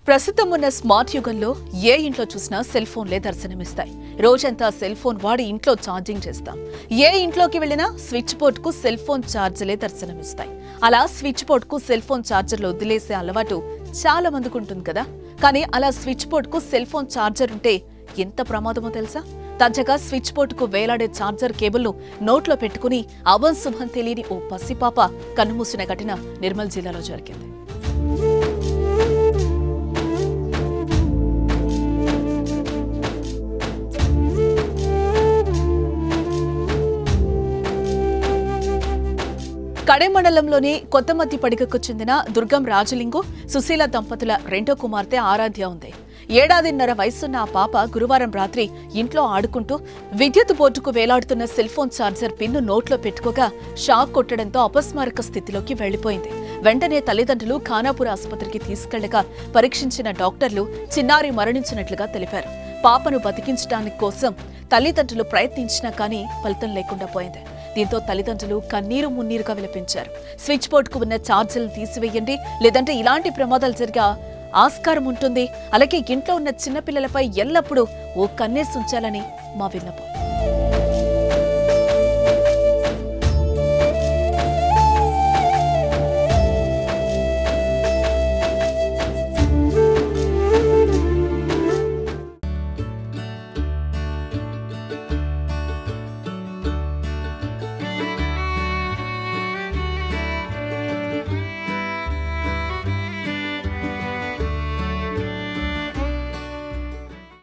ప్రస్తుతం ఉన్న స్మార్ట్ యుగంలో ఏ ఇంట్లో చూసినా సెల్ ఫోన్లే దర్శనమిస్తాయి. రోజంతా సెల్ ఫోన్ వాడి ఇంట్లో ఛార్జింగ్ చేస్తాం. ఏ ఇంట్లోకి వెళ్ళినా స్విచ్ బోర్డ్ కు సెల్ ఫోన్ ఛార్జర్లే దర్శనమిస్తాయి. అలా స్విచ్ బోర్డ్ కు సెల్ ఫోన్ ఛార్జర్లు వదిలేసే అలవాటు చాలా మందికి ఉంటుంది కదా. కానీ అలా స్విచ్ బోర్డ్ కు సెల్ ఫోన్ ఛార్జర్ ఉంటే ఎంత ప్రమాదమో తెలుసా? తాజాగా స్విచ్ బోర్డ్ కు వేలాడే ఛార్జర్ కేబుల్ ను నోట్లో పెట్టుకుని అవం శుభం తెలియని ఓ పసిపాప కన్నుమూసిన ఘటన నిర్మల్ జిల్లాలో జరిగింది. కడెం మండలంలోని కొత్తమత్తి పడిగకు చెందిన దుర్గం రాజలింగు, సుశీల దంపతుల రెండో కుమార్తె ఆరాధ్య ఉంది. 7.5 వయసున్న ఆ పాప గురువారం రాత్రి ఇంట్లో ఆడుకుంటూ విద్యుత్ బోర్డుకు వేలాడుతున్న సెల్ ఫోన్ ఛార్జర్ పిన్ను నోట్లో పెట్టుకోగా షాక్ కొట్టడంతో అపస్మారక స్థితిలోకి వెళ్లిపోయింది. వెంటనే తల్లిదండ్రులు ఖానాపూర్ ఆసుపత్రికి తీసుకెళ్లగా పరీక్షించిన డాక్టర్లు చిన్నారి మరణించినట్లుగా తెలిపారు. పాపను బతికించడానికి కోసం తల్లిదండ్రులు ప్రయత్నించినా కానీ ఫలితం లేకుండా పోయింది. దీంతో తల్లిదండ్రులు కన్నీరు మున్నీరుగా విలపించారు. స్విచ్ బోర్డుకు ఉన్న ఛార్జర్లు తీసివేయండి, లేదంటే ఇలాంటి ప్రమాదాలు జరిగే ఆస్కారం ఉంటుంది. అలాగే ఇంట్లో ఉన్న చిన్నపిల్లలపై ఎల్లప్పుడూ ఓ కన్నేసి ఉంచాలని మా విన్నపం.